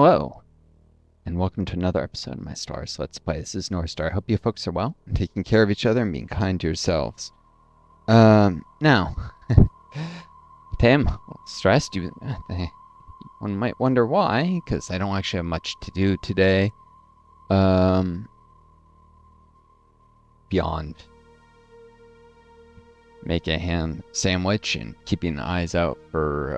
Hello, and welcome to another episode of my Stellaris Let's Play. This is Northstar. I hope you folks are well and taking care of each other and being kind to yourselves. Now, Tim, a little stressed. One might wonder why, because I don't actually have much to do today. Beyond making a ham sandwich and keeping eyes out for,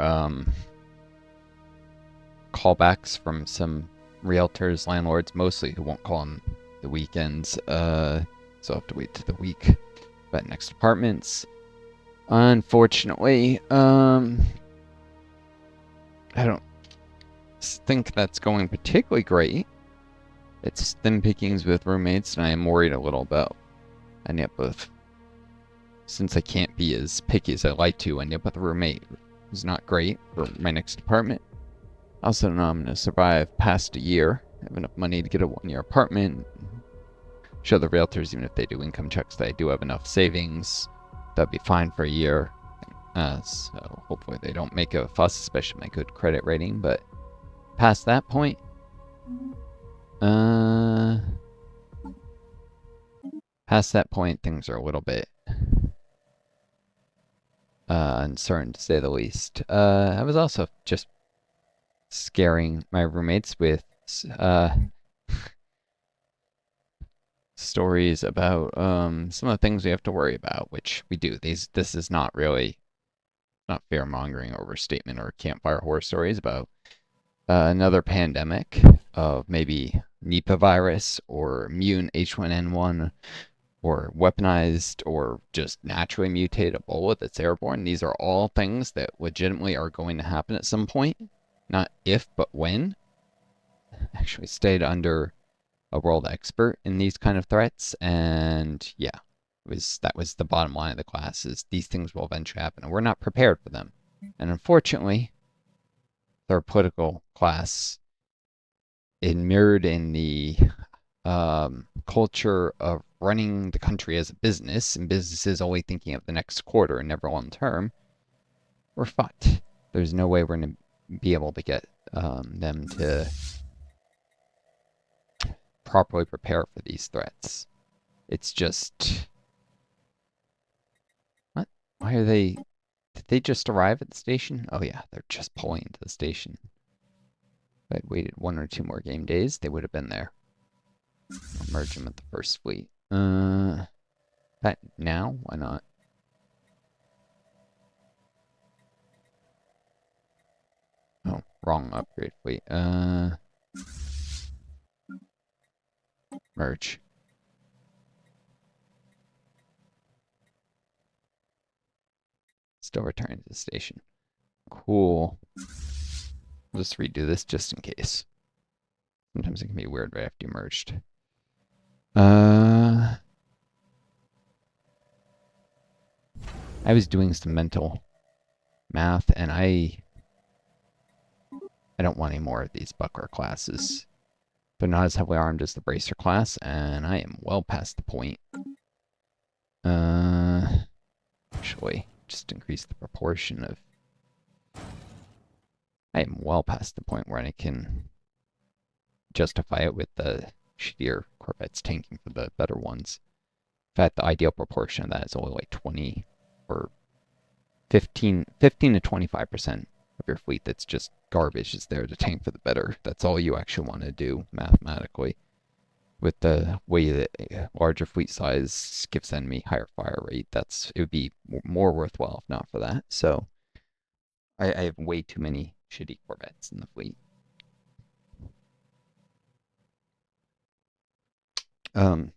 callbacks from some realtors, landlords, mostly, who won't call on the weekends. So I'll have to wait to the week. But next apartments, unfortunately, I don't think that's going particularly great. It's thin pickings with roommates, and I am worried a little about ending up with, since I can't be as picky as I like to, end up with a roommate who's not great for my next apartment. I also don't know I'm going to survive past a year. I have enough money to get a one-year apartment. Show the realtors, even if they do income checks, that I do have enough savings. That'd be fine for a year. So hopefully they don't make a fuss, especially my good credit rating. But past that point, things are a little bit uncertain, to say the least. I was also just scaring my roommates with stories about some of the things we have to worry about, which we do. This is not really, not fear mongering, overstatement, or campfire horror stories about another pandemic of maybe Nipah virus or immune H1N1 or weaponized or just naturally mutated Ebola that's airborne. These are all things that legitimately are going to happen at some point. Not if, but when. Actually stayed under a world expert in these kind of threats, and yeah, that was the bottom line of the class, is these things will eventually happen, and we're not prepared for them. And unfortunately, their political class, immured in the culture of running the country as a business, and businesses only thinking of the next quarter and never long term, we're fucked. There's no way we're going to be able to get them to properly prepare for these threats. It's just... What? Why are they... Did they just arrive at the station? Oh yeah, they're just pulling into the station. If I'd waited 1 or 2 more game days, they would have been there. I'll merge them with the first fleet. That now? Why not? Oh, wrong upgrade fleet. Merge. Still returning to the station. Cool. I'll just redo this just in case. Sometimes it can be weird right after you merged. I was doing some mental math, and I don't want any more of these buckler classes. They're not as heavily armed as the bracer class, and I am well past the point. Actually, just increase the proportion of... I am well past the point where I can justify it with the shittier Corvettes tanking for the better ones. In fact, the ideal proportion of that is only like 20 or 15 to 25% of your fleet that's just garbage is there to tank for the better. That's all you actually want to do mathematically. With the way that larger fleet size gives the enemy higher fire rate, it would be more worthwhile if not for that. So I have way too many shitty Corvettes in the fleet. And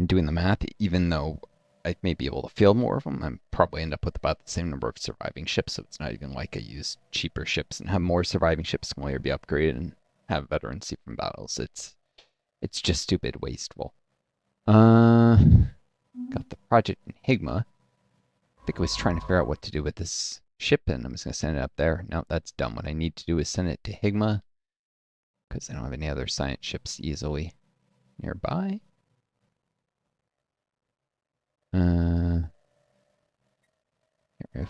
doing the math, even though I may be able to field more of them, I probably end up with about the same number of surviving ships, so it's not even like I use cheaper ships and have more surviving ships can later be upgraded and have veterans see from battles. It's just stupid, wasteful. Got the project in Higma. I think I was trying to figure out what to do with this ship, and I'm just going to send it up there. No, that's dumb. What I need to do is send it to Higma, because I don't have any other science ships easily nearby.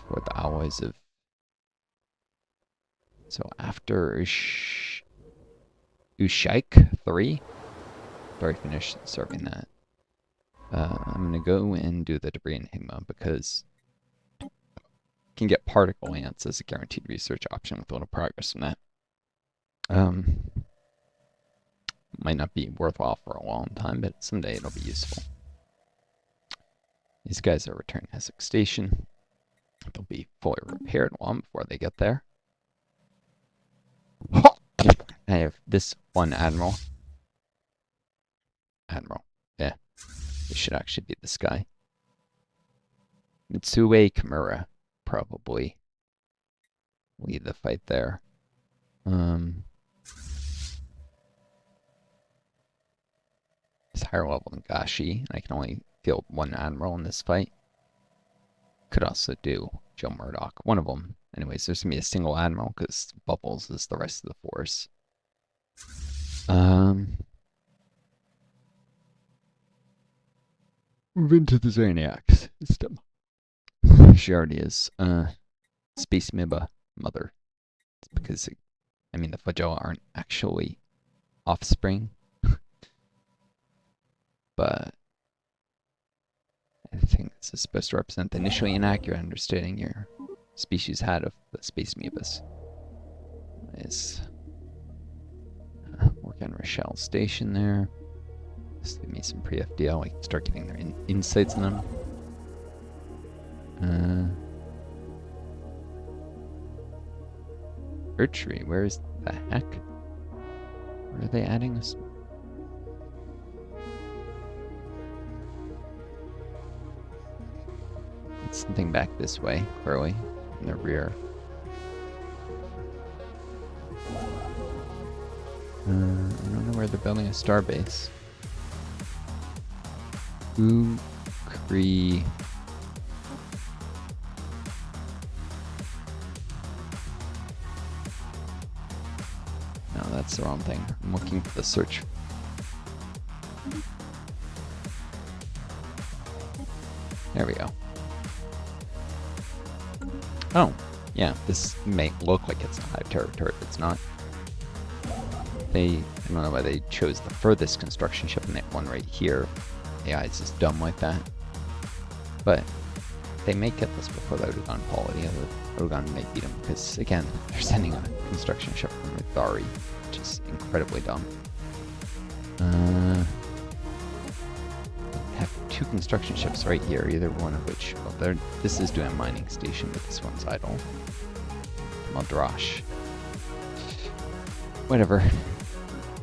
For the alloys of So after Ushaik 3, already finished serving that. I'm gonna go and do the debris enigma because you can get particle ants as a guaranteed research option with a little progress from that. Might not be worthwhile for a long time, but someday it'll be useful. These guys are returning to Essex Station. They'll be fully repaired long before they get there. I have this one admiral. Yeah. This should actually be this guy. Mitsue Kimura probably lead the fight there. It's higher level than Gashi, and I can only field one admiral in this fight. Could also do Joe Murdoch, one of them. Anyways, there's gonna be a single admiral because Bubbles is the rest of the force. Move into the Zaniac system. She already is. Space Miba mother. It's because, I mean, the Flagellar aren't actually offspring. But I think this is supposed to represent the initially inaccurate understanding your species had of the space amoebas. Is work on Rochelle Station there. Just give me some pre-FDL. I can start getting their insights on them. Archery, where is the heck? Where are they adding us? It's something back this way, clearly, in the rear. I don't know where they're building a starbase. Ukri. No, that's the wrong thing. I'm looking for the search. There we go. Oh, yeah, this may look like it's a hive territory, but it's not. I don't know why they chose the furthest construction ship and they have one right here. AI is just dumb like that. But they may get this before the Odogon quality. Odogon may beat them because, again, they're sending a construction ship from Rithari, which is incredibly dumb. Have two construction ships right here, either one of which, well, this is doing a mining station, but this one's idle. Madrash. Whatever.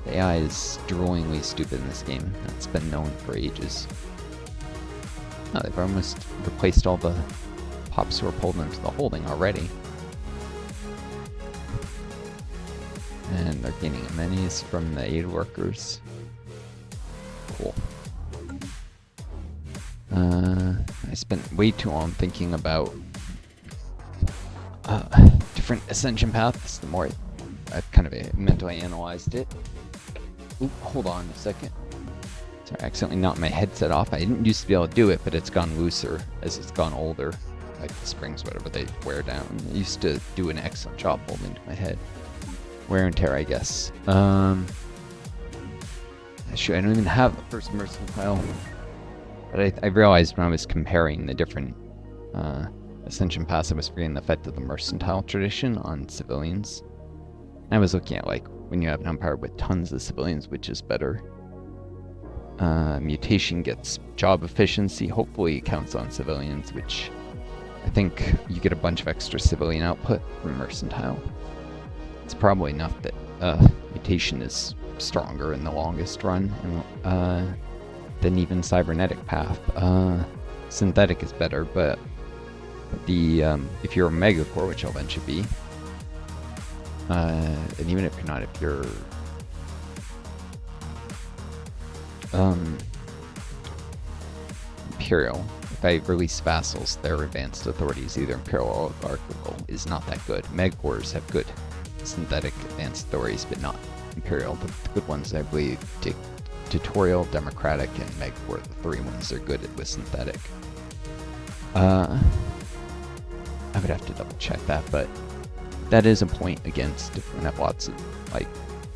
The AI is drollingly stupid in this game. That's been known for ages. Oh, they've almost replaced all the pops who were pulled into the holding already. And they're gaining amenities from the aid workers. Cool. I spent way too long thinking about different ascension paths. The more I've kind of mentally analyzed it. Oop, hold on a second. Sorry, I accidentally knocked my headset off. I didn't used to be able to do it, but it's gone looser as it's gone older. Like the springs, whatever, they wear down. I used to do an excellent job holding to my head. Wear and tear, I guess. Actually, I don't even have the first mercantile. But I realized when I was comparing the different ascension paths, I was forgetting the effect of the mercantile tradition on civilians. And I was looking at, like, when you have an empire with tons of civilians, which is better. Mutation gets job efficiency. Hopefully it counts on civilians, which I think you get a bunch of extra civilian output from mercantile. It's probably enough that mutation is stronger in the longest run than even cybernetic path. Synthetic is better, but the if you're a megacore, which I'll eventually be, and even if you're not, if you're Imperial, if I release vassals, their advanced authorities, either Imperial or Oligarchical, is not that good. Megacores have good synthetic advanced authorities, but not Imperial. The good ones, I believe, Dictatorial, Democratic, and Megacore, the three ones they're good at with synthetic. I would have to double check that, but that is a point against if we have lots of like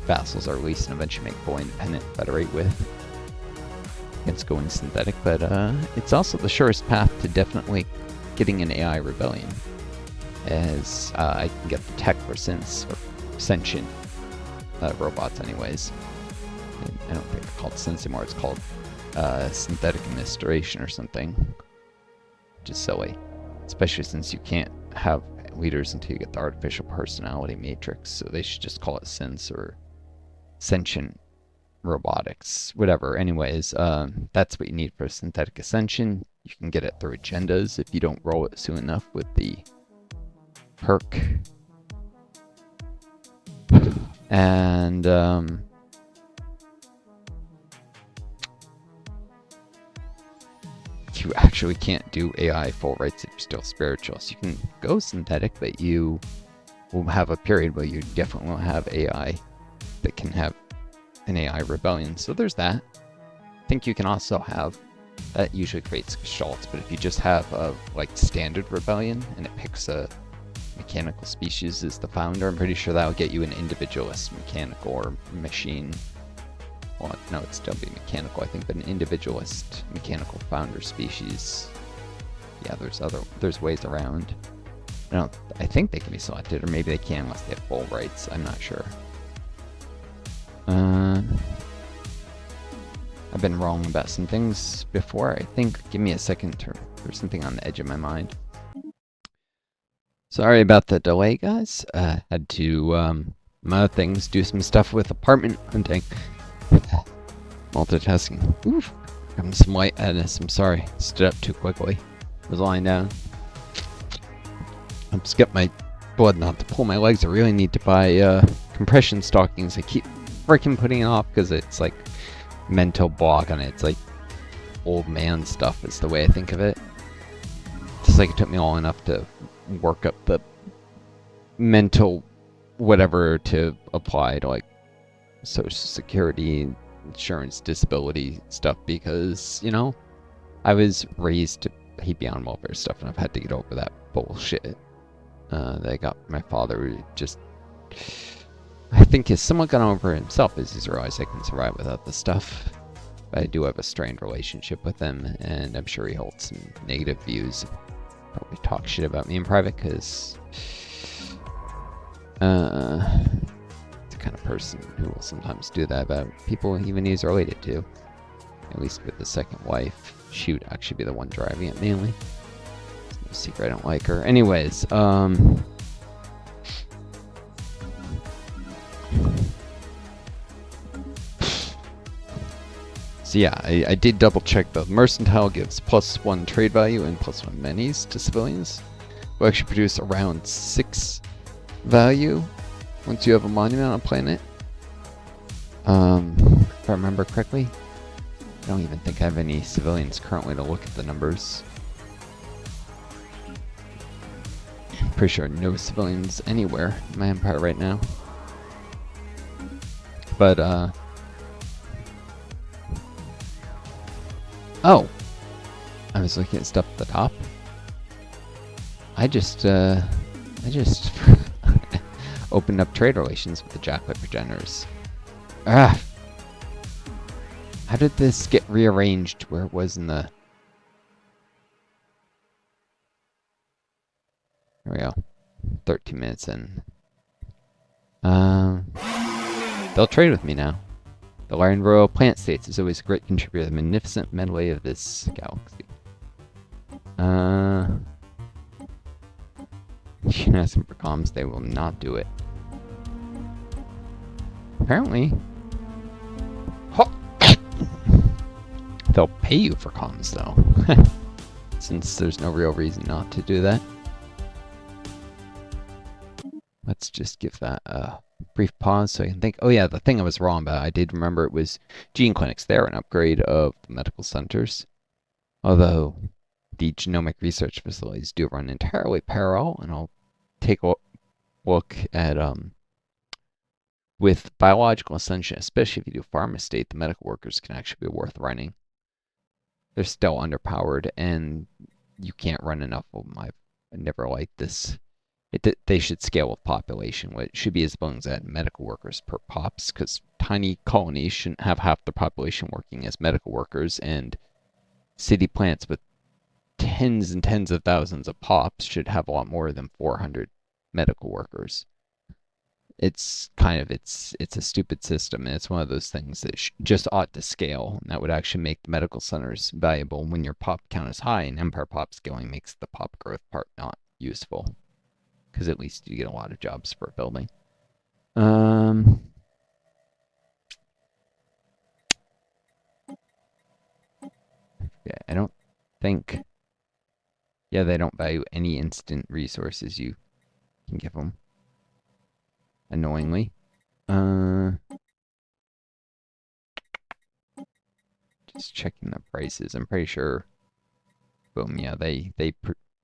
vassals are released and eventually make fully independent, federate with. It's going synthetic, but it's also the surest path to definitely getting an AI rebellion, as I can get the tech for sentient robots anyways. And I don't think it's called sense anymore, it's called synthetic administration or something, which is silly, especially since you can't have leaders until you get the artificial personality matrix, so they should just call it sense or sentient robotics, whatever. Anyways, that's what you need for synthetic ascension. You can get it through agendas if you don't roll it soon enough with the perk. And you actually can't do AI full rights if you're still spiritual. So you can go synthetic, but you will have a period where you definitely won't have AI that can have an AI rebellion. So there's that. I think you can also have, that usually creates gestalts, but if you just have a like standard rebellion and it picks a mechanical species as the founder, I'm pretty sure that'll get you an individualist mechanical or machine. Well, no, it'd still be mechanical, I think, but an individualist mechanical founder species. Yeah, there's ways around. I think they can be selected, or maybe they can unless they have full rights. I'm not sure. I've been wrong about some things before, I think. Give me a second. There's something on the edge of my mind. Sorry about the delay, guys. Had to, among other things, do some stuff with apartment hunting. Multitasking. Oof. Having some lightheadedness. I'm sorry. Stood up too quickly. Was lying down. I'm just getting my blood not to pull my legs. I really need to buy compression stockings. I keep freaking putting it off because it's like mental block on it. It's like old man stuff is the way I think of it. Just like it took me long enough to work up the mental whatever to apply to like Social Security, insurance, disability stuff, because, you know, I was raised to hate beyond welfare stuff, and I've had to get over that bullshit that I got from my father. Just, I think he's somewhat gone over himself as he's realized I can survive without this stuff. But I do have a strained relationship with him, and I'm sure he holds some negative views. Probably talk shit about me in private, because the kind of person who will sometimes do that about people even he's related to. At least with the second wife. She would actually be the one driving it mainly. It's no secret I don't like her. Anyways, so yeah, I did double check the mercantile gives +1 trade value and +1 minis to civilians. Will actually produce around 6 value once you have a monument on a planet. If I remember correctly. I don't even think I have any civilians currently to look at the numbers. Pretty sure no civilians anywhere in my empire right now. But, oh! I was looking at stuff at the top. I just opened up trade relations with the Jacklight progenitors. Ah! How did this get rearranged where it was in the... There we go. 13 minutes in. They'll trade with me now. The Larian Royal Plant States is always a great contributor to the magnificent medley of this galaxy. You can ask them for comms, they will not do it. Apparently. They'll pay you for comms, though. Since there's no real reason not to do that. Let's just give that a brief pause so I can think. Oh yeah, the thing I was wrong about, I did remember it was gene clinics. They're an upgrade of the medical centers. Although the genomic research facilities do run entirely parallel, and I'll take a look at with biological ascension, especially if you do pharma state, the medical workers can actually be worth running. They're still underpowered, and you can't run enough of them. I never liked this They should scale with population. What should be as long as that medical workers per pops, because tiny colonies shouldn't have half the population working as medical workers, and city plants with tens and tens of thousands of pops should have a lot more than 400 medical workers. It's a stupid system, and it's one of those things that just ought to scale, and that would actually make the medical centers valuable when your pop count is high, and empire pop scaling makes the pop growth part not useful, because at least you get a lot of jobs per building. Yeah, I don't think. Yeah, they don't value any instant resources you can give them. Annoyingly. Just checking the prices. I'm pretty sure. Boom. Yeah, they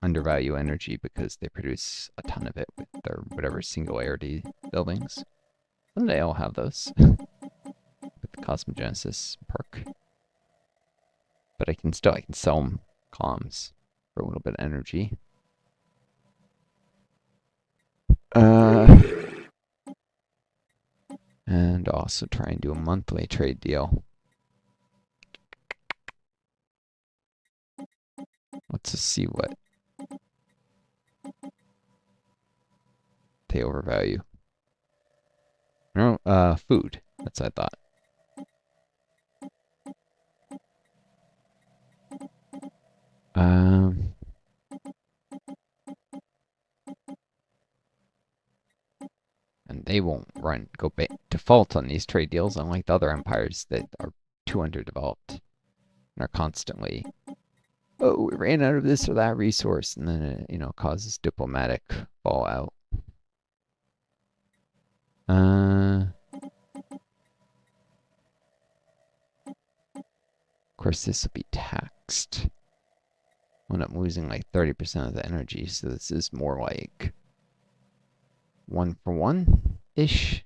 undervalue energy because they produce a ton of it with their whatever singularity buildings. Someday I'll have those with the Cosmogenesis perk. But I can sell them comms for a little bit of energy. And also try and do a monthly trade deal. Let's just see what they overvalue. No, food. That's what I thought. And they won't go default on these trade deals, unlike the other empires that are too underdeveloped and are constantly, oh, we ran out of this or that resource, and then it causes diplomatic fallout. Of course, this will be taxed. When I'm losing like 30% of the energy, so this is more like 1-for-1-ish.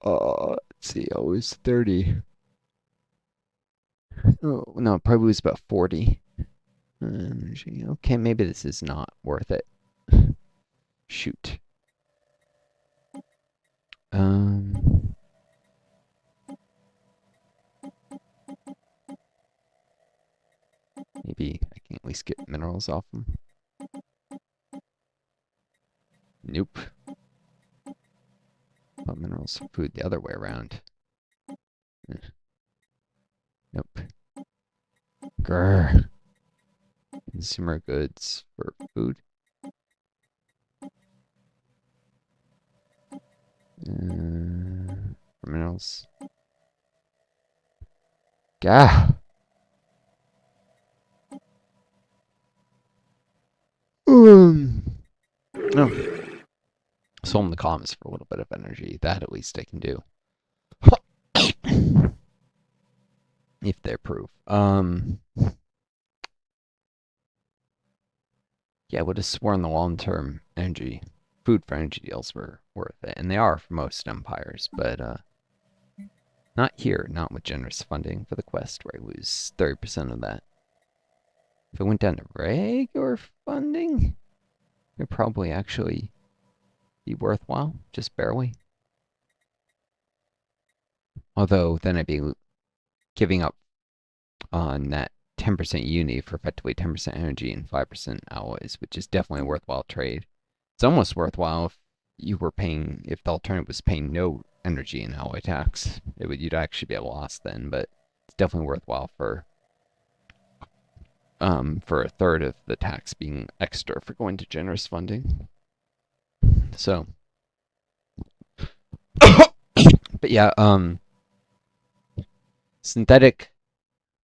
Let's see, I was 30. Oh, no, probably was about 40. Energy. Okay, maybe this is not worth it. Shoot. Maybe I can at least get minerals off them. Nope. But minerals for food the other way around. Nope. Grr. Consumer goods for food. For minerals. Gah. No. Sold them the comms for a little bit of energy. That at least I can do. If they approve. Yeah, I would have sworn the long-term food for energy deals were worth it. And they are for most empires, but not here, not with generous funding for the quest, where I lose 30% of that. If it went down to regular funding, it'd probably actually be worthwhile, just barely. Although then I'd be giving up on that 10% uni for effectively 10% energy and 5% alloys, which is definitely a worthwhile trade. It's almost worthwhile if if the alternative was paying no energy and alloy tax. You'd actually be a loss then, but it's definitely worthwhile for a third of the tax being extra for going to generous funding. So, but yeah, synthetic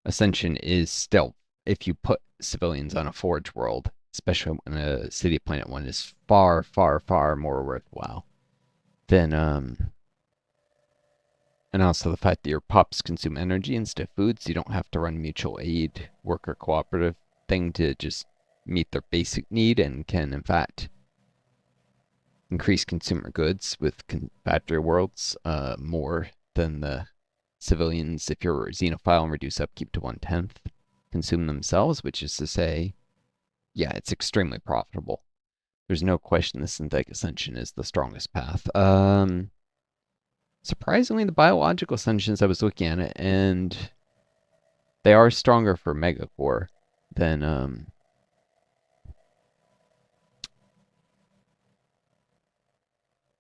ascension is still, if you put civilians on a forge world, especially when a city planet one is far, far, far more worthwhile than and also the fact that your pops consume energy instead of food, so you don't have to run mutual aid worker cooperative thing to just meet their basic need, and can in fact increase consumer goods with factory worlds more than the civilians, if you're a xenophile, and reduce upkeep to 1/10, consume themselves, which is to say yeah, it's extremely profitable. There's no question the synthetic ascension is the strongest path. Surprisingly, the biological ascensions, I was looking at it, and they are stronger for Megacore than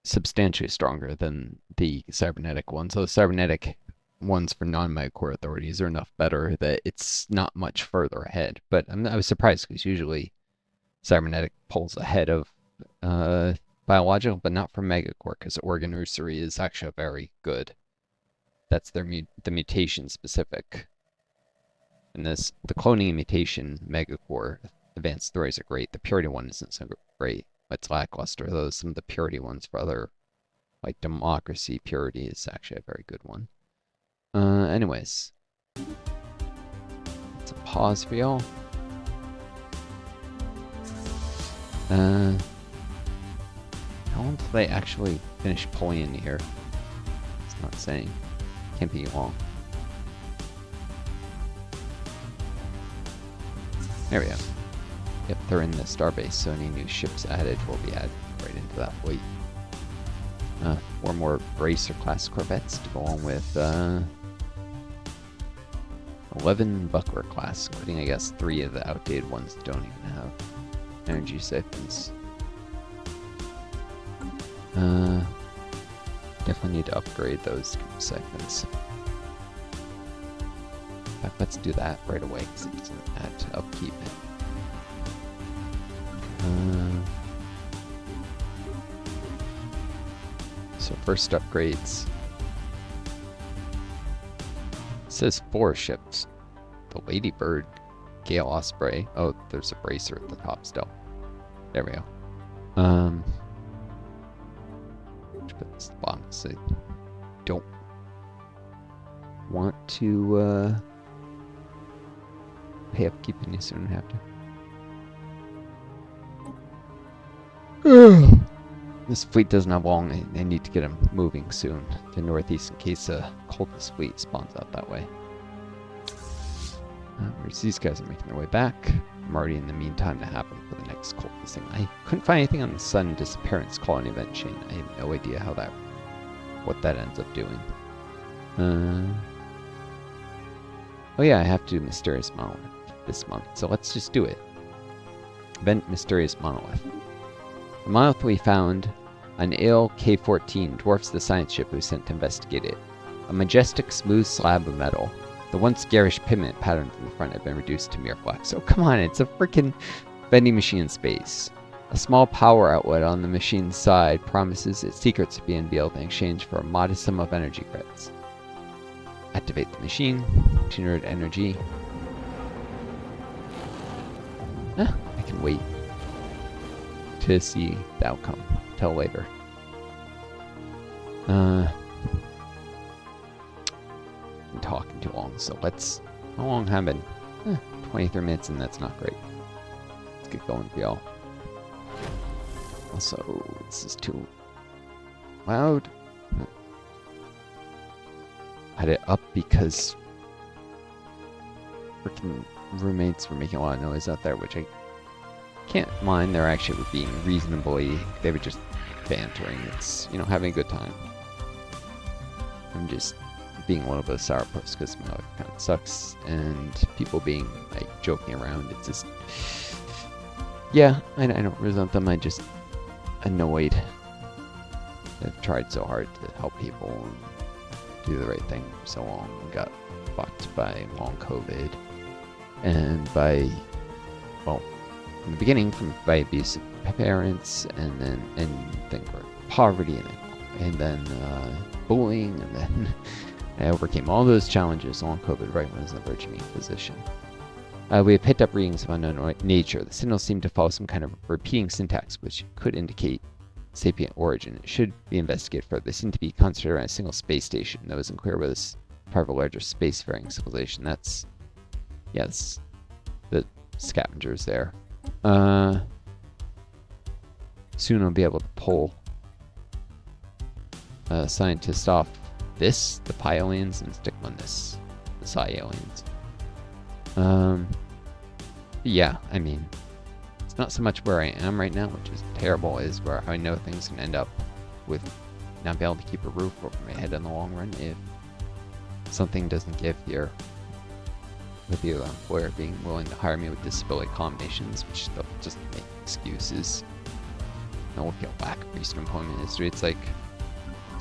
substantially stronger than the cybernetic ones. So the cybernetic ones for non-Megacore authorities are enough better that it's not much further ahead. But I was surprised because usually cybernetic pulls ahead of biological, but not for Megacore because Organ Usury is actually very good. That's their the mutation specific. And the cloning and mutation Megacore advanced authorities are great. The purity one isn't so great. It's lackluster, though some of the purity ones for other, like democracy purity, is actually a very good one. Anyways. It's a pause for y'all. How long till they actually finish pulling in here? It's not saying. Can't be long. There we go. Yep, they're in the starbase, so any new ships added will be added right into that fleet. 4 more Bracer-class corvettes to go on with 11 Buckler-class, including, I guess, 3 of the outdated ones that don't even have energy siphons. Definitely need to upgrade those siphons. In fact, let's do that right away, because it doesn't add to upkeep. So first upgrades. It says 4 ships. The Ladybird, Gale Osprey. Oh, there's a Bracer at the top still. There we go. Put this at the bottom so I don't want to pay upkeep any sooner than have to. This fleet doesn't have long. I need to get them moving soon to northeast in case a cultist fleet spawns out that way. Whereas these guys are making their way back. I'm already in the meantime to happen for the next cultist thing. I couldn't find anything on the sudden disappearance colony event chain. I have no idea what that ends up doing. Oh yeah, I have to do Mysterious Monolith this month, so let's just do it. Event Mysterious Monolith. The monolith we found on AIL K-14 dwarfs the science ship we sent to investigate it. A majestic, smooth slab of metal. The once garish pigment patterns in the front have been reduced to mere flex. So come on, it's a freaking vending machine in space. A small power outlet on the machine's side promises its secrets to be unveiled in exchange for a modest sum of energy credits. Activate the machine. Generate energy. I can wait to see the outcome till later. I'm talking too long, so let's. How long have I been? 23 minutes, and that's not great. Let's get going for y'all. Also, this is too loud. I had it up because freaking roommates were making a lot of noise out there, which I can't mind. They're actually being reasonably. They were just bantering. It's, having a good time. I'm just being a little bit of sourpuss because my life kind of sucks, and people being like joking around. It's just, yeah, I don't resent them. I just annoyed. I've tried so hard to help people and do the right thing for so long, and got fucked by long COVID and by, well, in the beginning by abusive parents, and then poverty, and then bullying, and then I overcame all those challenges on COVID right when I was on the verge of being a physician. We have picked up readings of unknown nature. The signals seem to follow some kind of repeating syntax, which could indicate sapient origin. It should be investigated further. They seem to be concentrated around a single space station that was unclear whether this part of a larger spacefaring civilization. That's, yes, the scavengers there. Soon I'll be able to pull scientists off the Pi aliens, and stick on the Psi aliens. Yeah, I mean, not so much where I am right now, which is terrible, is where I know things can end up with not being able to keep a roof over my head in the long run if something doesn't give here. With the employer being willing to hire me with disability accommodations, which they'll just make excuses. No one feel back of recent employment history. It's like,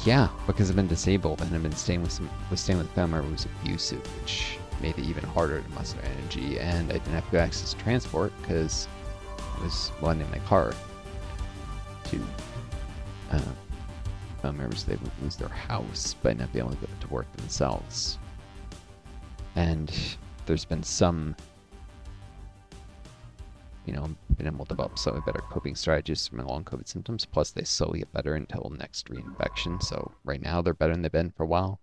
yeah, because I've been disabled and I've been staying with a family member who was abusive, which made it even harder to muster energy. And I didn't have good access to transport because I was lending my car to family members. They would lose their house by not being able to go to work themselves. And there's been some, been able to develop slightly better coping strategies for my long COVID symptoms. Plus, they slowly get better until next reinfection. So right now, they're better than they've been for a while.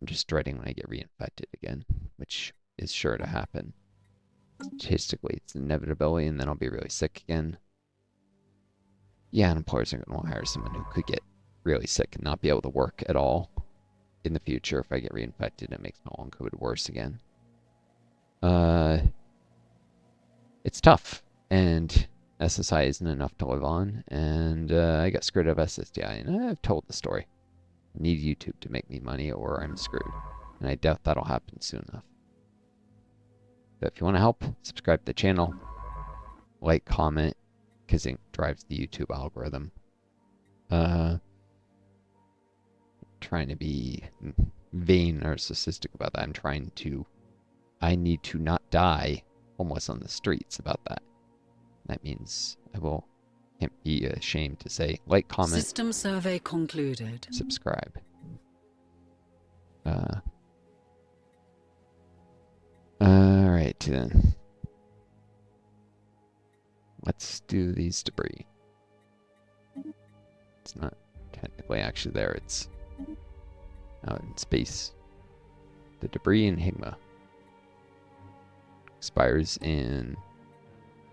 I'm just dreading when I get reinfected again, which is sure to happen. Statistically, it's an inevitability, and then I'll be really sick again. Yeah, and employers are going to want to hire someone who could get really sick and not be able to work at all in the future if I get reinfected. It makes my long COVID worse again. It's tough, and SSI isn't enough to live on, and I got screwed out of SSDI, and I've told the story. I need YouTube to make me money, or I'm screwed, and I doubt that'll happen soon enough. But if you want to help, subscribe to the channel, like, comment, because it drives the YouTube algorithm. Trying to be vain or narcissistic about that. I need to not die homeless on the streets about that. That means can't be ashamed to say like, comment, system survey concluded, subscribe. Alright then. Let's do these debris. It's not technically actually there, it's out in space. The debris in Higma expires in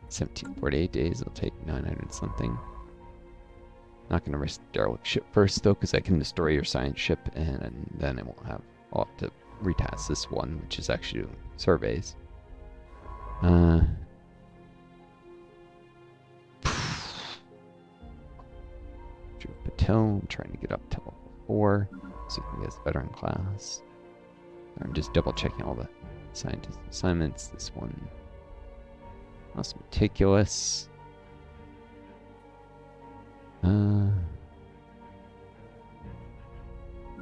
1748 days. It'll take 900 something. Not gonna risk the derelict ship first though, because I can destroy your science ship, and then it won't have. I'll have to retask this one, which is actually doing surveys. Patel, I'm trying to get up to level 4, so we can get better in class. I'm just double checking all the scientist assignments. This one, most meticulous.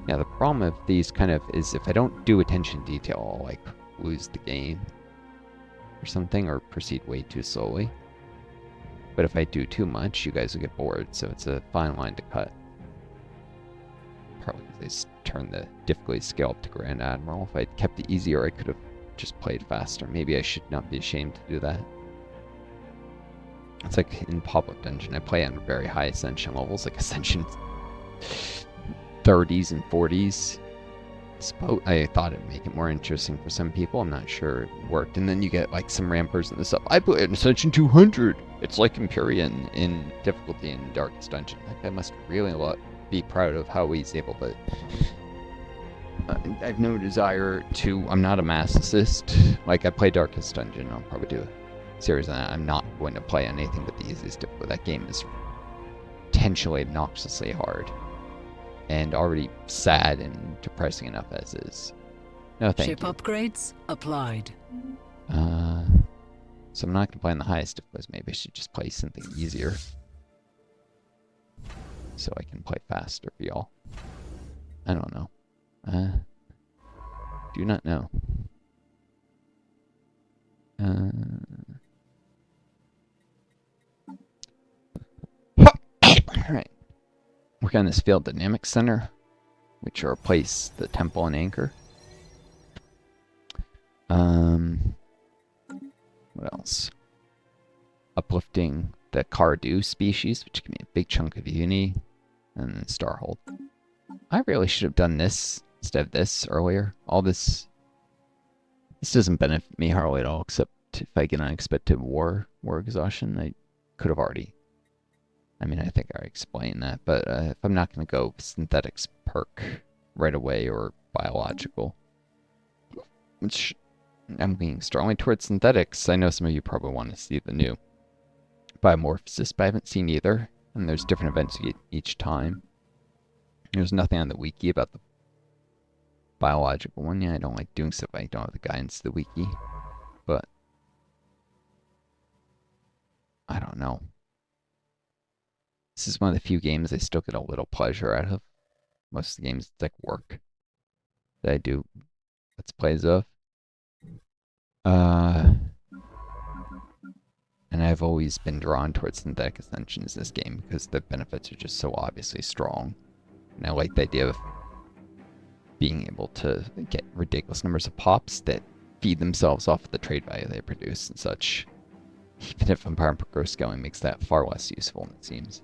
Yeah, the problem of these kind of is if I don't do attention to detail, I'll like lose the game or something, or proceed way too slowly. But if I do too much, you guys will get bored, so it's a fine line to cut. Probably because they turned the difficulty scale up to Grand Admiral. If I'd kept it easier, I could have just played faster. Maybe I should not be ashamed to do that. It's like in Pop-Up Dungeon, I play on very high Ascension levels, like Ascension 30s and 40s. I thought it'd make it more interesting for some people. I'm not sure it worked. And then you get like some random person this up. I played in Ascension 200. It's like Empyrean in difficulty in Darkest Dungeon. Like, I must really be proud of how he's able to. I've no desire to. I'm not a masochist. Like, I play Darkest Dungeon. I'll probably do a series on that. I'm not going to play on anything but the easiest difficulty. That game is potentially obnoxiously hard. And already sad and depressing enough as is. No, thank you. Ship upgrades applied. So I'm not going to play on the highest difficulties. Maybe I should just play something easier. So I can play faster for y'all. I don't know. Do not know. Alright. Work on this Field Dynamics Center, which will replace the Temple and Anchor. What else? Uplifting the Cardew species, which can be a big chunk of Uni, and then Starhold. I really should have done this instead of this earlier. All this doesn't benefit me hardly at all, except if I get unexpected war exhaustion. I could have already. I mean, I think I explained that, but if I'm not going to go synthetics perk right away or biological, which I'm leaning strongly towards synthetics. I know some of you probably want to see the new biomorphosis, but I haven't seen either. And there's different events each time. There's nothing on the wiki about the biological one. Yeah, I don't like doing stuff. I don't have the guidance to the wiki. But I don't know. This is one of the few games I still get a little pleasure out of. Most of the games, it's like work that I do let's plays of. And I've always been drawn towards synthetic ascensions in this game because the benefits are just so obviously strong. And I like the idea of being able to get ridiculous numbers of pops that feed themselves off of the trade value they produce and such. Even if Empire and Gross scaling makes that far less useful than it seems.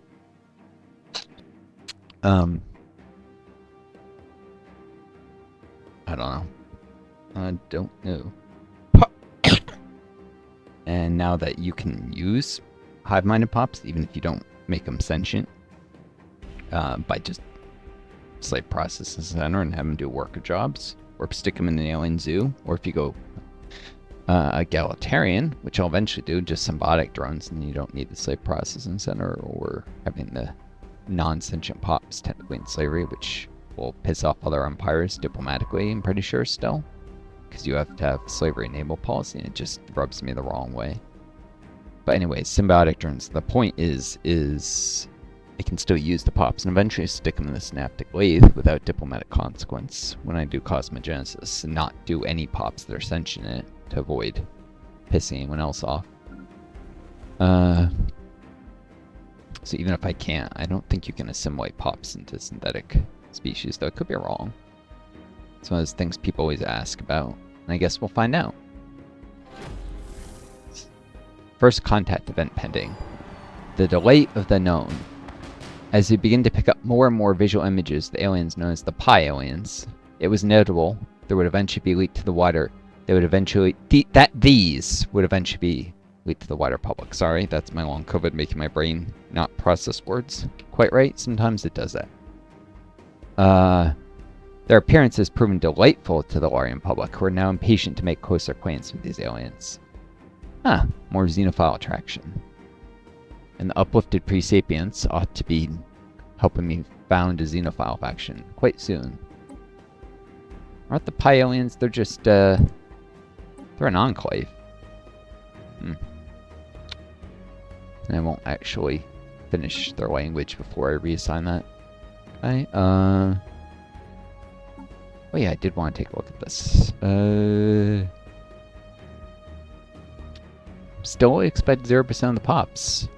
I don't know. I don't know. And now that you can use hive-minded pops, even if you don't make them sentient, by just slave processing center and have them do worker jobs, or stick them in an alien zoo, or if you go egalitarian, which I'll eventually do, just symbiotic drones, and you don't need the slave processing center or having the non-sentient pops technically in slavery, which will piss off other empires diplomatically, I'm pretty sure still, because you have to have slavery enable policy, and it just rubs me the wrong way. But anyway, symbiotic drones, the point is I can still use the pops and eventually stick them in the synaptic lathe without diplomatic consequence when I do cosmogenesis, and not do any pops that are sentient in it to avoid pissing anyone else off. So even if I can't, I don't think you can assimilate pops into synthetic species, though I could be wrong. It's one of those things people always ask about, and I guess we'll find out. First contact event pending. The delay of the known. As we begin to pick up more and more visual images, the aliens known as the Pi aliens, it was notable there would eventually be leaked to the wider. These would eventually be leaked to the wider public. Sorry, that's my long COVID making my brain not process words quite right. Sometimes it does that. Their appearance has proven delightful to the Larian public, who are now impatient to make closer acquaintance with these aliens. More xenophile attraction. And the uplifted pre-sapients ought to be helping me found a xenophile faction quite soon. Aren't the Pi aliens, they're just, they're an enclave. And I won't actually finish their language before I reassign that. Okay, oh yeah, I did want to take a look at this. Still expect 0% of the pops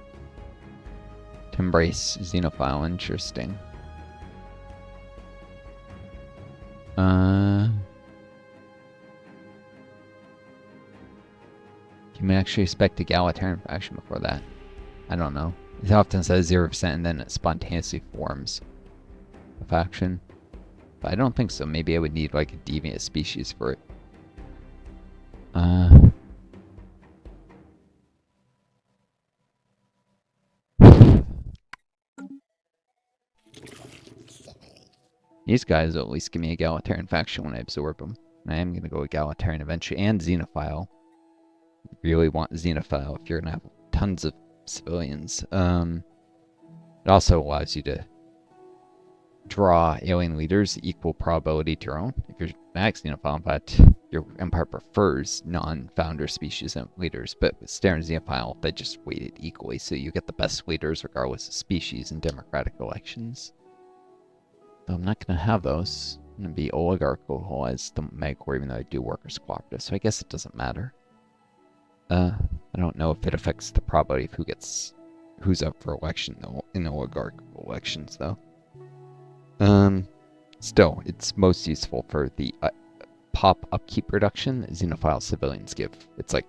to embrace xenophile. Interesting. You may actually expect egalitarian faction before that. I don't know. It often says 0% and then it spontaneously forms a faction. But I don't think so. Maybe I would need like a deviant species for it. These guys will at least give me egalitarian faction when I absorb them. And I am going to go egalitarian eventually, and xenophile. Really want xenophile if you're going to have tons of civilians. It also allows you to draw alien leaders equal probability to your own. If you're max xenophile, in fact, your empire prefers non-founder species and leaders, but with Stellaris xenophile, they just weighted equally, so you get the best leaders regardless of species in democratic elections. Though I'm not going to have those. I'm going to be oligarchical as the Megcore, even though I do workers cooperative, so I guess it doesn't matter. I don't know if it affects the probability of who's up for election though, in oligarchical elections, though. Still, it's most useful for the pop upkeep reduction that xenophile civilians give. It's like,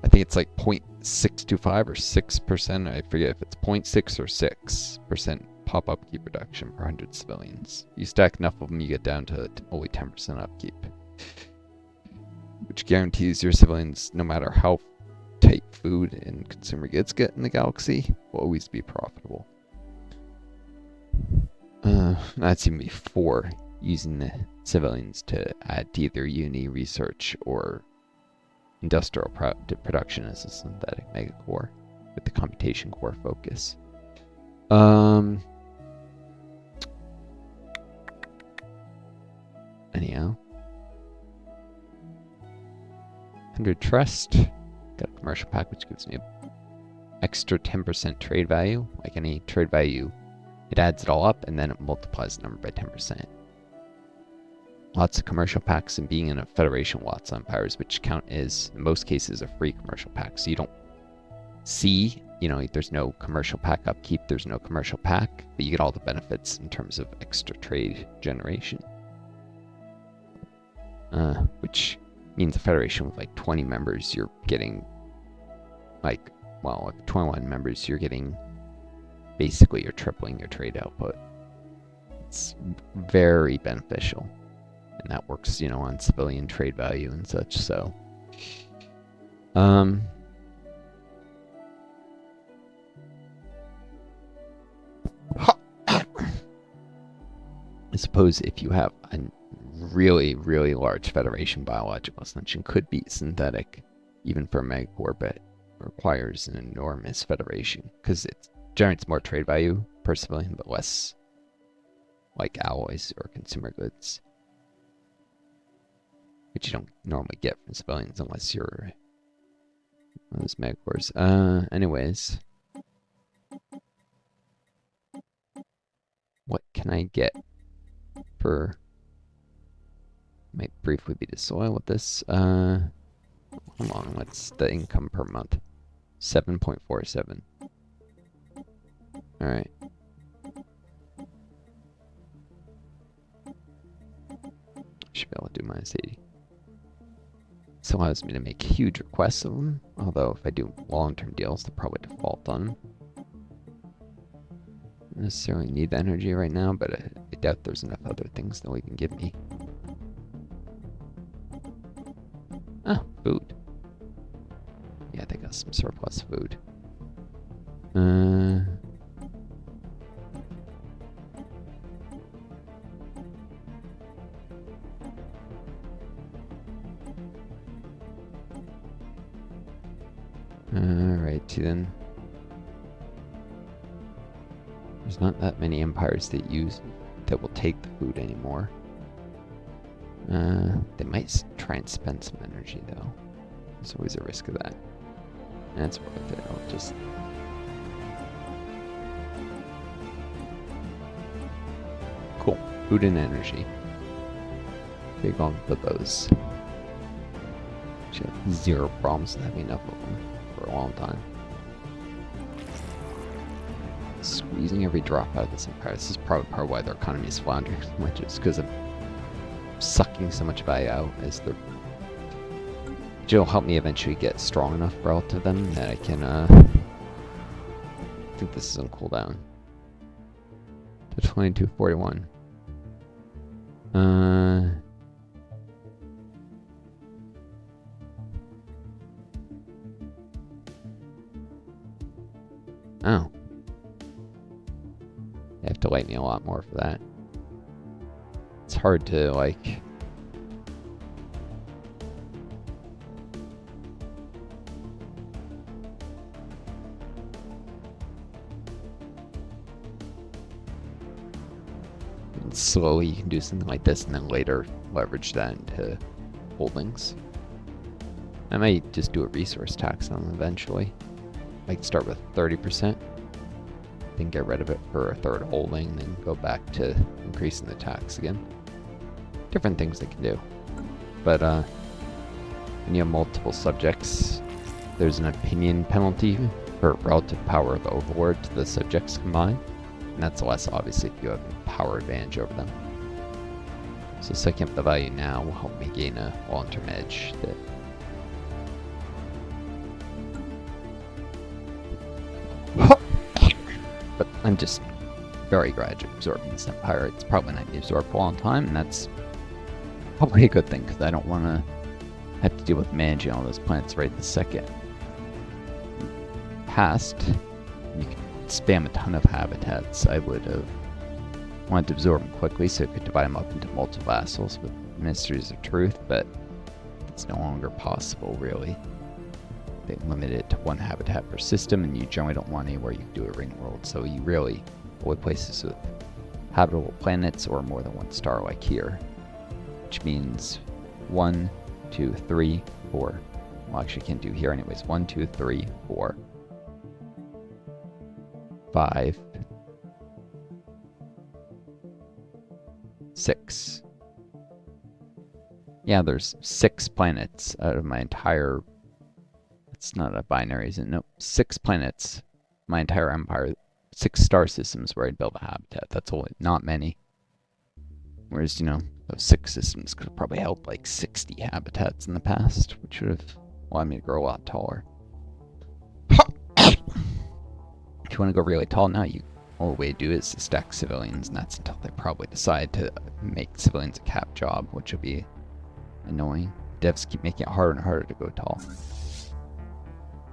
I think it's like 0.625 or 6%. I forget if it's 0.6 or 6% pop upkeep reduction per 100 civilians. You stack enough of them, you get down to only 10% upkeep, which guarantees your civilians, no matter how tight food and consumer goods get in the galaxy, will always be profitable. That's even before using the civilians to add to either uni research or industrial production as a synthetic megacore. with the computation core focus. Anyhow. 100 trust. Got a commercial pack which gives me an extra 10% trade value. Like any trade value, it adds it all up and then it multiplies the number by 10%. Lots of commercial packs, and being in a Federation lots of empires, which count as, in most cases, a free commercial pack. So you don't see, there's no commercial pack upkeep, there's no commercial pack, but you get all the benefits in terms of extra trade generation. Which means a Federation with like 20 members, you're getting with 21 members, you're getting, basically you're tripling your trade output. It's very beneficial. And that works, on civilian trade value and such, so. I suppose if you have a really, really large Federation, biological ascension could be synthetic, even for Megacore, but requires an enormous Federation, because it generates more trade value per civilian, but less like alloys or consumer goods, which you don't normally get from civilians unless you're one of those Megacores. Anyways. What can I get for... Might briefly be the soil with this. Hold on, what's the income per month? 7.47. Alright. Should be able to do -80. This allows me to make huge requests of them, although if I do long-term deals, they'll probably default on them. I don't necessarily need the energy right now, but I doubt there's enough other things that we can give me. Ah, food. Yeah, they got some surplus food. Alrighty then. There's not that many empires that will take the food anymore. They might try and spend some energy though. There's always a risk of that. That's worth it. I'll just... Cool. Food and energy. Big on the bows. Should have zero problems with having enough of them for a long time. Squeezing every drop out of this empire. This is probably part of why their economy is floundering so much. It's because I'm sucking so much value out as they're... Which will help me eventually get strong enough relative to them that I can, I think this is on cooldown. To 2241. Oh. You have to light me a lot more for that. It's hard to, like... Slowly you can do something like this and then later leverage that into holdings. I might just do a resource tax on them eventually. Might start with 30%, then get rid of it for a third holding, then go back to increasing the tax again. Different things they can do. But when you have multiple subjects, there's an opinion penalty for relative power of the overlord to the subjects combined. And that's less obviously if you have a power advantage over them. So sucking up the value now will help me gain a long-term edge that... But I'm just very gradually absorbing this empire. It's probably not be absorbed for a long time, and that's probably a good thing, because I don't want to have to deal with managing all those planets right this second. Past, you can spam a ton of habitats. I would have wanted to absorb them quickly so I could divide them up into multiple vassals with Ministries of Truth, but it's no longer possible, really. they limit it to 1 habitat per system, and you generally don't want anywhere you can do a ring world. So you really avoid places with habitable planets or more than 1 star like here, which means 1, 2, 3, 4. Well, actually, can't do here anyways. 1, 2, 3, 4, 5, 6. Yeah, there's 6 planets out of my entire... It's not a binary, is it? Nope. 6 planets. My entire empire. 6 star systems where I'd build a habitat. That's only not many. Whereas, you know, those 6 systems could have probably held like 60 habitats in the past, which would have allowed me to grow a lot taller. If you want to go really tall now, you all the way to do is to stack civilians, and that's until they probably decide to make civilians a cap job, which will be annoying. Devs keep making it harder and harder to go tall.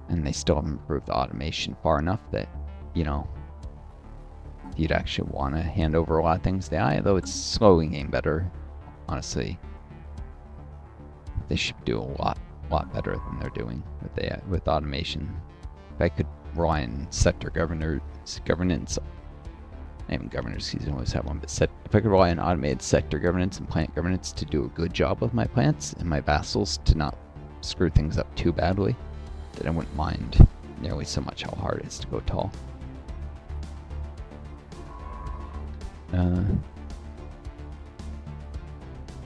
And they still haven't improved the automation far enough that, you know, you'd actually want to hand over a lot of things to AI, though it's slowly getting better. Honestly, they should do a lot better than they're doing with automation. If I could rely on sector governance, not even governors, because you always have one, but if I could rely on automated sector governance and plant governance to do a good job with my plants and my vassals to not screw things up too badly, then I wouldn't mind nearly so much how hard it is to go tall.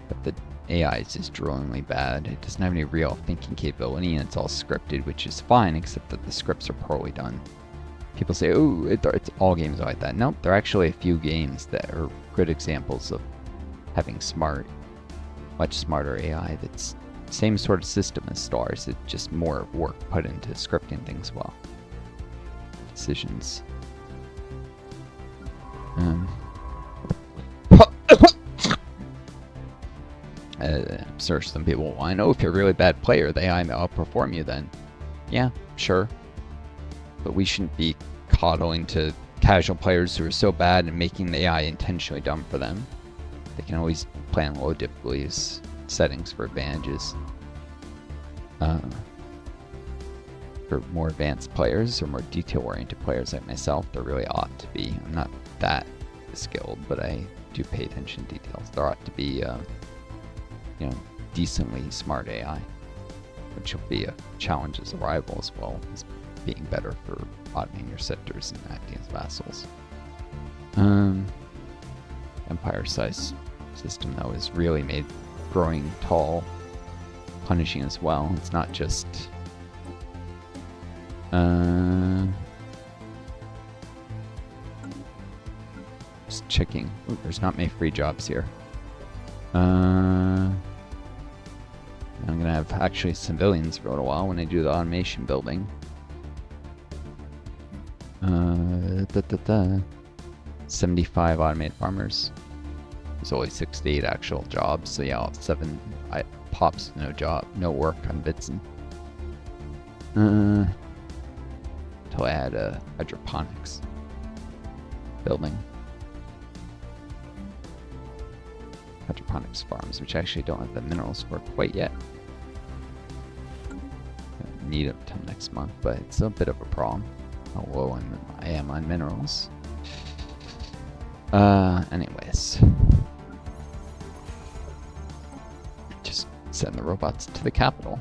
But the AI is just drillingly bad. It doesn't have any real thinking capability, and it's all scripted, which is fine, except that the scripts are poorly done. People say, oh, it's all games are like that. Nope, there are actually a few games that are good examples of having much smarter AI that's the same sort of system as Stellaris. It's just more work put into scripting things well. Decisions. I'm sure some people will want to know if you're a really bad player, the AI may outperform you then. Yeah, sure. But we shouldn't be coddling to casual players who are so bad and making the AI intentionally dumb for them. They can always plan low difficulties settings for advantages. For more advanced players or more detail-oriented players like myself, there really ought to be. I'm not that skilled, but I do pay attention to details. There ought to be, you know, decently smart AI, which will be a challenge as a rival as well as being better for automating your sectors and acting as vassals. Empire-sized system, though, is really made growing tall punishing as well. It's not just just checking. Ooh, there's not many free jobs here. I'm gonna have actually civilians for a little while when I do the automation building. 75 automated farmers. There's only 68 actual jobs, so yeah, I'll have 7 pops, no work on Bitson. Until I add a hydroponics building. Hydroponics farms, which actually don't have the minerals for quite yet. Don't need them until next month, but it's a bit of a problem. How low I am on minerals. Anyways. Just send the robots to the capital.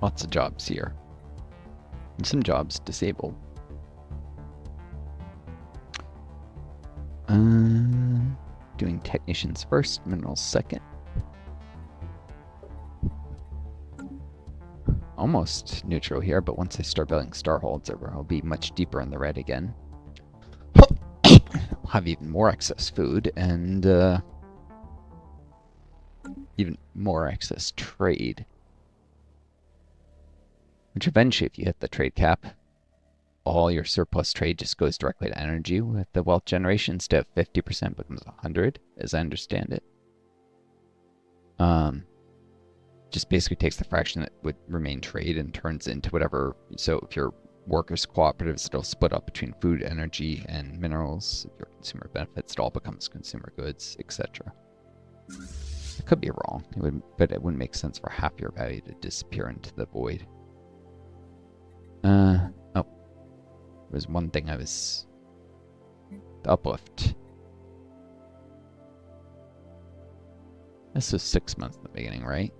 Lots of jobs here. And some jobs disabled. Doing technicians first, minerals second. Almost neutral here, but once I start building starholds, I'll be much deeper in the red again. I'll have even more excess food and even more excess trade. Which eventually, if you hit the trade cap, all your surplus trade just goes directly to energy with the wealth generation. Instead of 50% becomes 100, as I understand it. Just basically takes the fraction that would remain trade and turns into whatever. So if your workers' cooperatives, it'll split up between food, energy, and minerals. If your consumer benefits, it all becomes consumer goods, etc. I could be wrong. But it wouldn't make sense for half your value to disappear into the void. Oh. There was one thing I was... The uplift. This was 6 months in the beginning, right?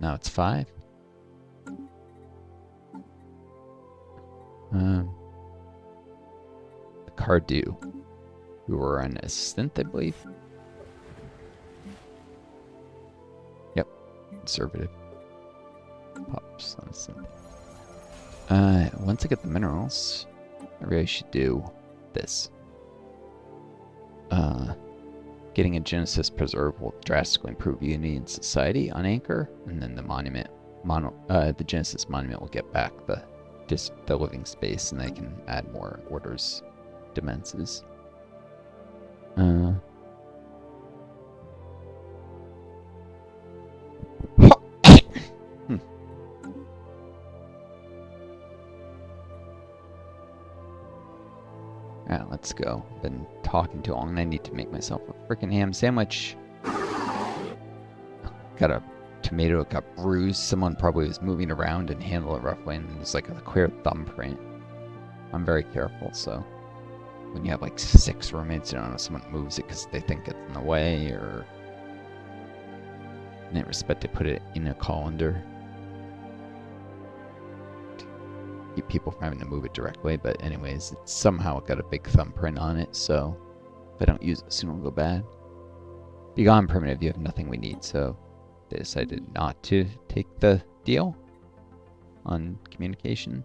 Now it's 5. The Cardew, who were an assistant, I believe. Yep, conservative. Pops on assistant. Once I get the minerals, I really should do this. Getting a Genesis preserve will drastically improve unity in society on Anchor, and then the the Genesis monument will get back the living space, and they can add more orders, dimensions. Alright, let's go. Been talking too long and I need to make myself a freaking ham sandwich. Got a tomato, got bruised. Someone probably was moving around and handled it roughly, and there's like a clear thumbprint. I'm very careful, so when you have like 6 roommates, you don't know if someone moves it because they think it's in the way, or in that respect, they put it in a colander. Keep people from having to move it directly, but anyways, it's somehow got a big thumbprint on it, so if I don't use it soon, it'll go bad. Be gone, primitive, you have nothing we need, so they decided not to take the deal on communications.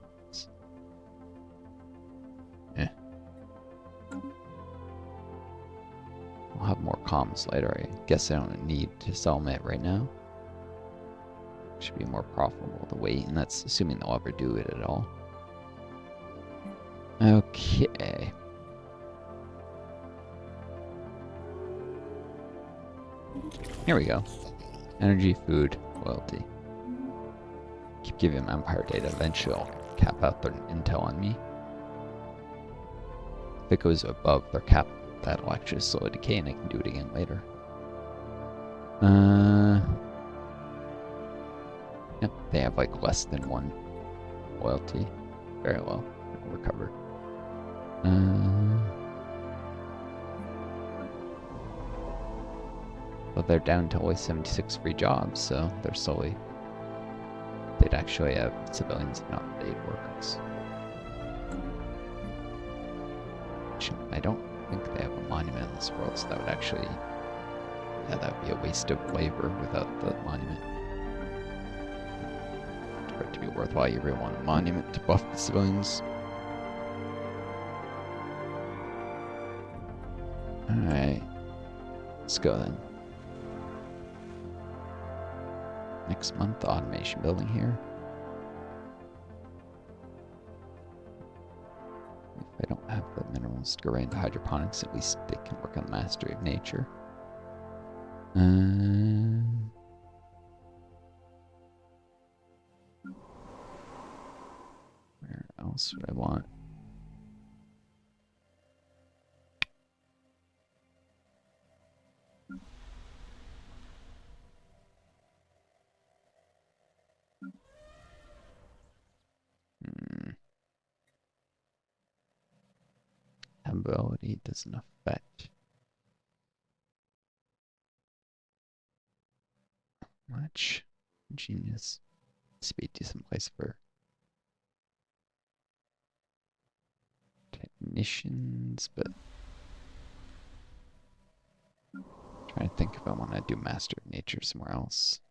I'll have more comms later. I guess I don't need to sell them it right now. Should be more profitable to wait, and that's assuming they'll ever do it at all. Okay. Here we go. Energy, food, loyalty. Keep giving them Empire data. Eventually I'll cap out their intel on me. If it goes above their cap, that'll actually slowly decay and I can do it again later. Yep, they have like less than 1 loyalty. Very low. It'll recover. Well, they're down to only 76 free jobs, so they're slowly... They'd actually have civilians, not paid workers. I don't think they have a monument in this world, so that would actually... Yeah, that would be a waste of labor without the monument. For it to be worthwhile, you really want a monument to buff the civilians. Alright. Let's go then. Next month, automation building here. If I don't have the minerals to go right into hydroponics, at least they can work on the mastery of nature. Where else would I want? Ability doesn't affect much. Genius. Speed decent place for technicians, but trying to think if I want to do Master of Nature somewhere else.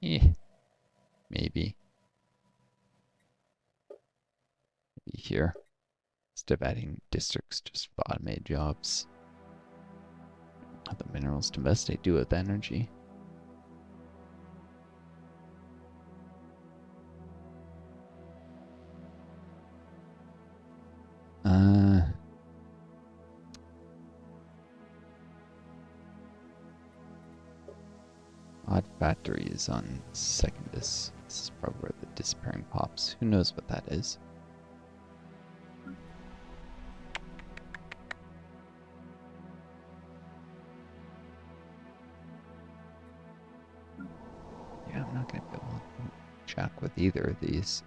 Maybe. Maybe here. Instead of adding districts just for automated jobs. Have the minerals to invest, they do with energy. Odd factory is on Secondus. This is probably where the disappearing pops. Who knows what that is? jack with either of these.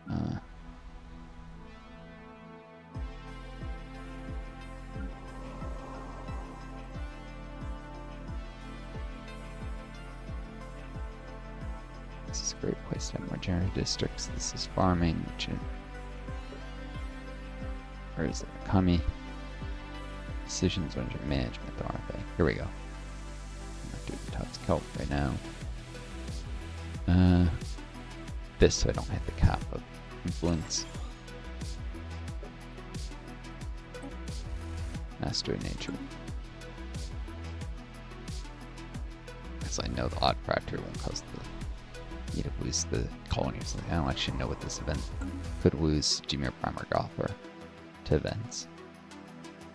This is a great place to have more general districts. This is farming, where is it? Kami. Decisions under management, aren't they? Here we go. I'm not doing Tots Kelp right now. This so I don't hit the cap of influence. Master of nature. Because I know the odd factor won't cause me to lose the colony or something. I don't actually know what this event could lose Jimir Prime or Gother to events.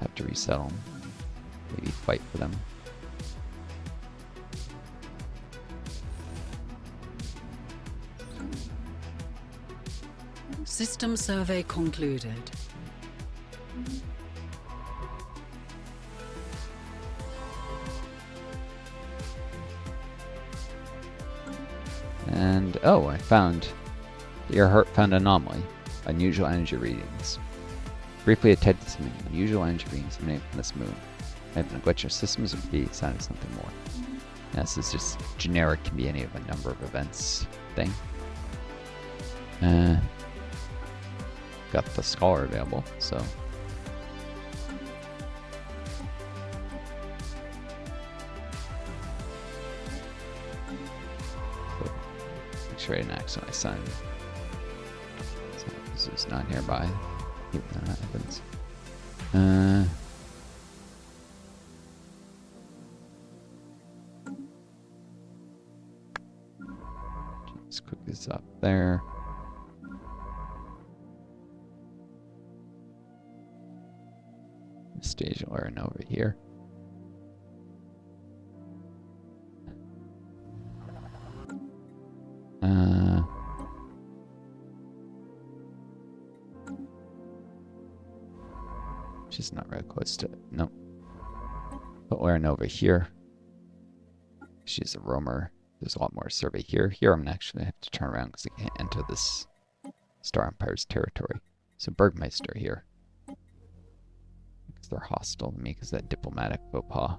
Have to resettle them. Maybe fight for them. System survey concluded. And oh, I found the Earhart found anomaly. Unusual energy readings. Briefly attended some unusual energy readings emanating from this moon. I have been a glitch. Our systems would be sign of something more. Now, this is just generic, can be any of a number of events thing. Got the scholar available, so. Make sure I didn't accidentally sign. So this is not nearby. Even though that happens. Let's cook this up there. Stage learn over here. She's not really close to it. Nope. But learn over here. She's a roamer. There's a lot more survey here. Here I'm gonna actually have to turn around because I can't enter this Star Empire's territory. So Burgmeister here. Because they're hostile to me because of that diplomatic faux pas.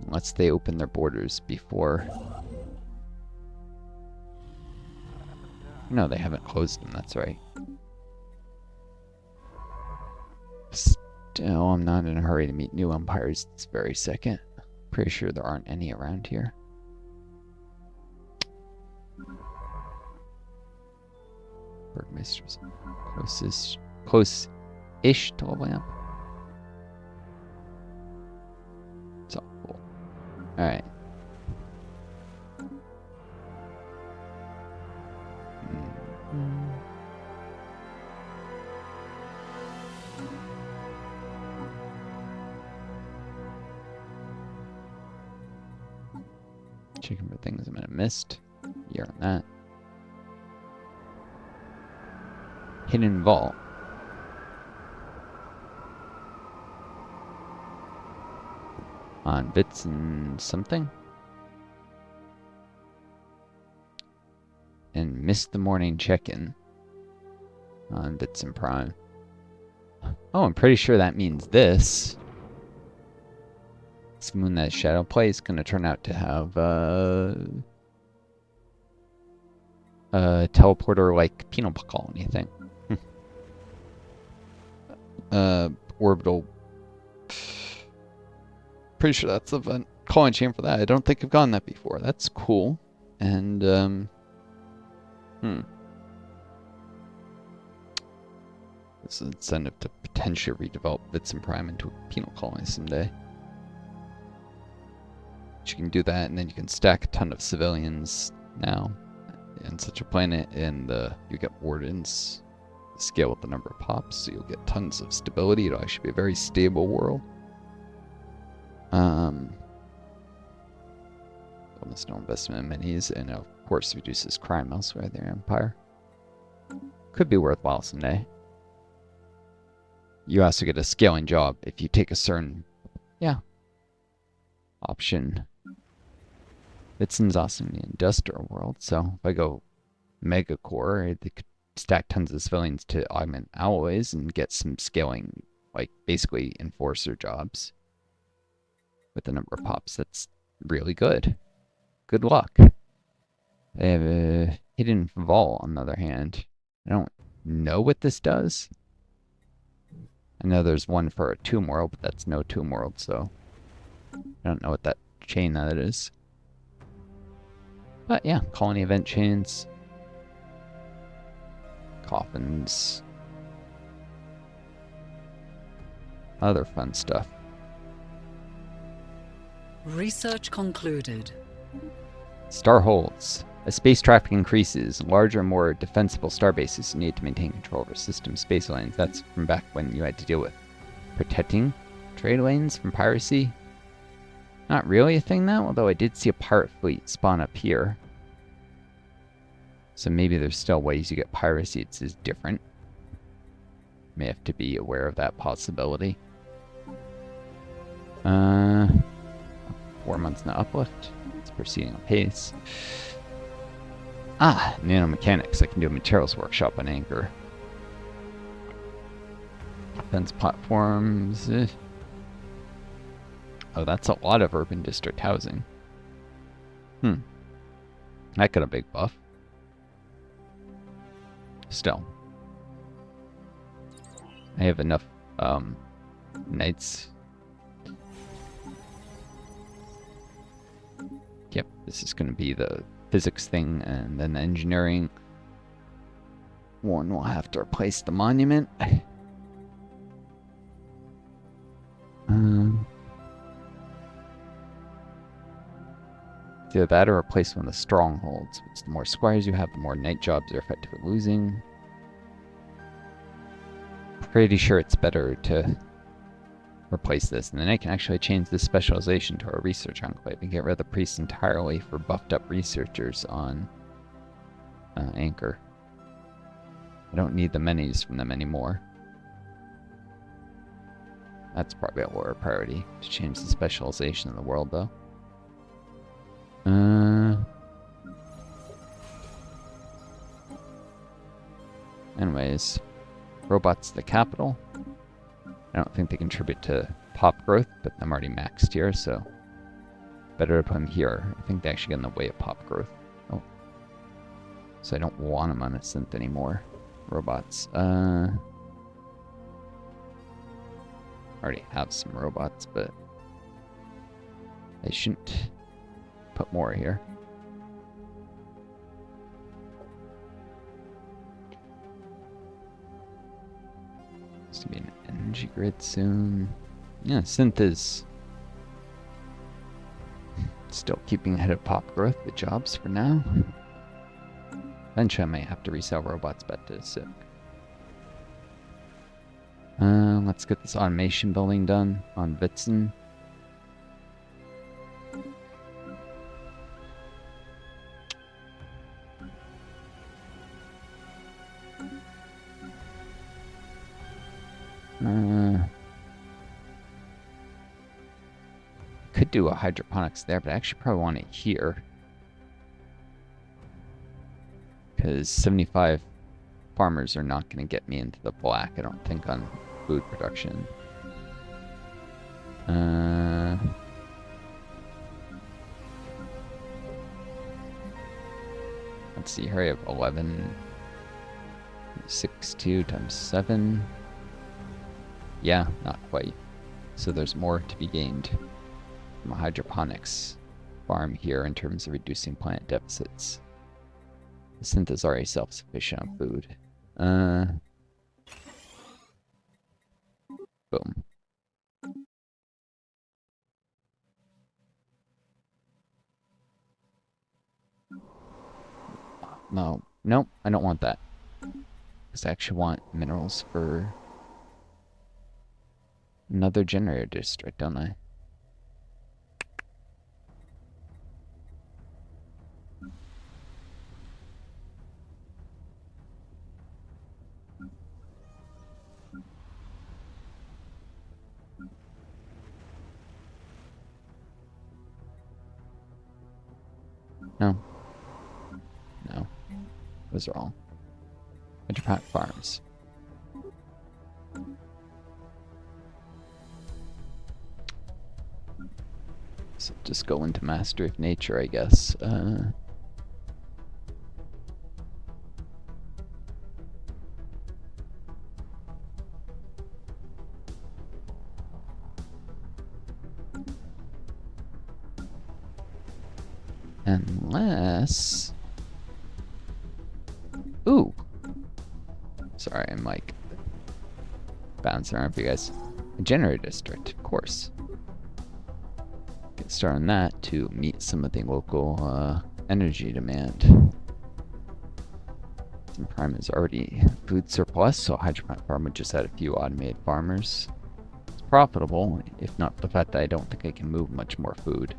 Unless they open their borders before. No, they haven't closed them, that's right. Still, I'm not in a hurry to meet new empires this very second. Pretty sure there aren't any around here. Burgmeister's close-ish to a lamp. It's all cool. Alright. Checking for things I might have missed. Year on that. Hidden vault. On bits and something. And missed the morning check-in. On bits and prime. Oh, I'm pretty sure that means this. This moon that Shadow Play is going to turn out to have a teleporter-like penal colony thing. Orbital. Pretty sure that's the event calling chain for that. I don't think I've gotten that before. That's cool. And this is an incentive to potentially redevelop Bits and Prime into a penal colony someday. But you can do that, and then you can stack a ton of civilians now in such a planet, and you get wardens. Scale with the number of pops, so you'll get tons of stability. It'll actually be a very stable world. Almost no investment in minis, and of course reduces crime elsewhere in their empire. Could be worthwhile someday. You also get a scaling job if you take a certain... Yeah. option. Vitson's awesome in the industrial world, so if I go Mega Core, they could stack tons of civilians to augment alloys and get some scaling, like basically enforcer jobs with the number of pops. That's really good. Good luck. They have a hidden vault, on the other hand. I don't know what this does. I know there's one for a tomb world, but that's no tomb world, so I don't know what that chain that is. But yeah, colony event chains, coffins, other fun stuff. Research concluded. Star holds. As space traffic increases, larger, more defensible star bases need to maintain control over system space lanes. That's from back when you had to deal with protecting trade lanes from piracy. Not really a thing now, although I did see a pirate fleet spawn up here. So maybe there's still ways you get piracy. It's just different. May have to be aware of that possibility. 4 months in the uplift. It's proceeding on pace. Nanomechanics. I can do a materials workshop on Anchor. Defense platforms. Oh, that's a lot of urban district housing. That got a big buff. Still. I have enough knights. Yep, this is going to be the physics thing, and then the engineering one will have to replace the monument. Either that or replace one of the strongholds. Which the more squires you have, the more knight jobs you're effective at losing. Pretty sure it's better to replace this, and then I can actually change this specialization to a research enclave and get rid of the priests entirely for buffed up researchers on Anchor. I don't need the menus from them anymore. That's probably a lower priority to change the specialization in the world, though. Anyways, robots to the capital. I don't think they contribute to pop growth, but I'm already maxed here, so better to put them here. I think they actually get in the way of pop growth. Oh. So I don't want them on a synth anymore. Robots. Already have some robots, but I shouldn't put more here. It's gonna be an energy grid soon. Yeah, synth is still keeping ahead of pop growth with jobs for now. Eventually I may have to resell robots back to Civ. Let's get this automation building done on Vitson. Could do a hydroponics there, but I actually probably want it here. Because 75 farmers are not going to get me into the black, I don't think, on food production. Let's see, here I have 11. 62 times 7. Yeah, not quite. So there's more to be gained from a hydroponics farm here in terms of reducing plant deficits. The synth is already self-sufficient on food. Boom. No, nope, I don't want that. Because I actually want minerals for another generator district, don't I? No. No. Those are all hydroponic farms. So just go into Mastery of Nature, I guess. Unless... Ooh! Sorry, I'm like bouncing around for you guys. A generator district, of course. Get started on that to meet some of the local energy demand. Prime is already food surplus, so hydroponic farm would just add a few automated farmers. It's profitable, if not for the fact that I don't think I can move much more food.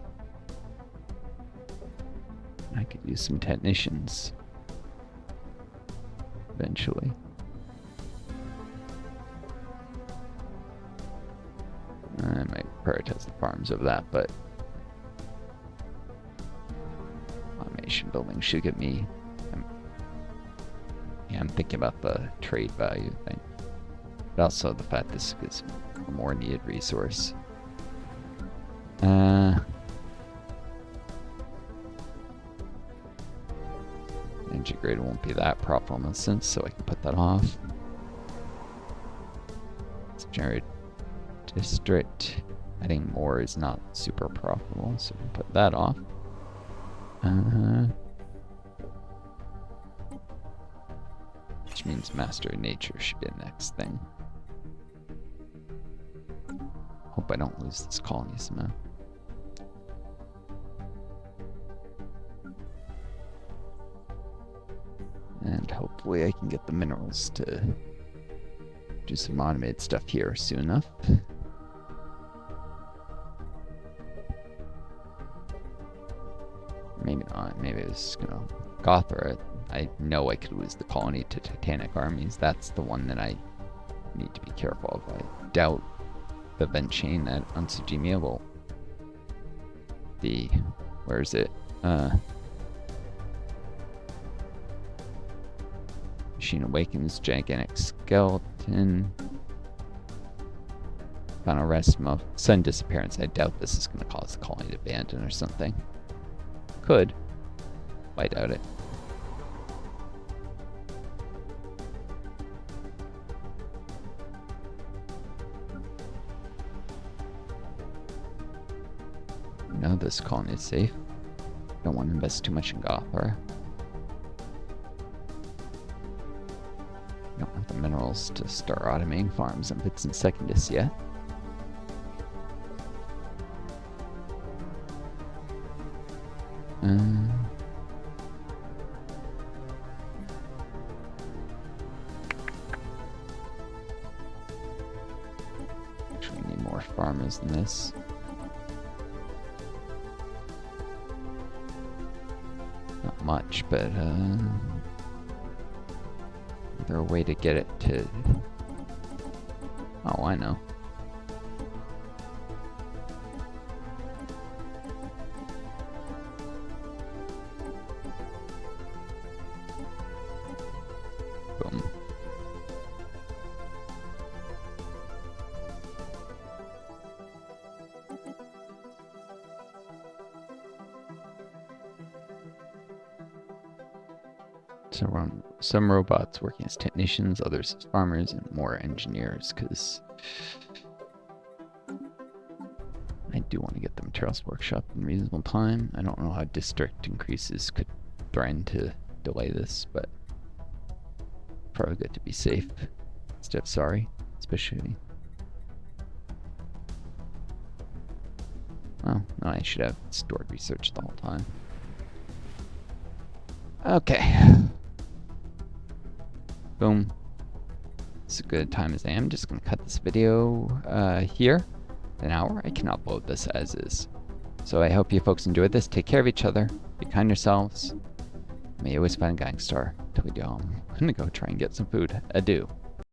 I could use some technicians eventually. I might prioritize the farms over that, but automation building should get me. I'm thinking about the trade value thing, but also the fact this is a more needed resource. Energy grid won't be that problematic, so I can put that off. Let's generate district. Adding more is not super profitable, so we can put that off. Which means Master of Nature should be the next thing. Hope I don't lose this colony somehow. And hopefully I can get the minerals to do some automated stuff here soon enough. Maybe not. Maybe it's gonna Gothra. I know I could lose the colony to Titanic armies. That's the one that I need to be careful of. I doubt the vent chain that Unsujimia will be. Where is it? Machine Awakens, Gigantic Skeleton. Final Rest, Sudden Disappearance. I doubt this is going to cause the colony to abandon or something. Could. I doubt it. No, this colony is safe. Don't want to invest too much in Gothra. Don't have the minerals to start automating farms on Bits and Secondus yet. Actually need more farmers than this. Not much, but is there a way to get it to... Oh, I know. Boom. So some robots working as technicians, others as farmers, and more engineers, because I do want to get the materials workshop in reasonable time. I don't know how district increases could threaten to delay this, but probably good to be safe instead of sorry, especially. Well, no, I should have stored research the whole time. Okay. Boom. It's a good time as I am. Just gonna cut this video here. An hour. I can upload this as is. So I hope you folks enjoyed this. Take care of each other. Be kind yourselves. May you always find a guiding star. Till we do. I'm gonna go try and get some food. Adieu.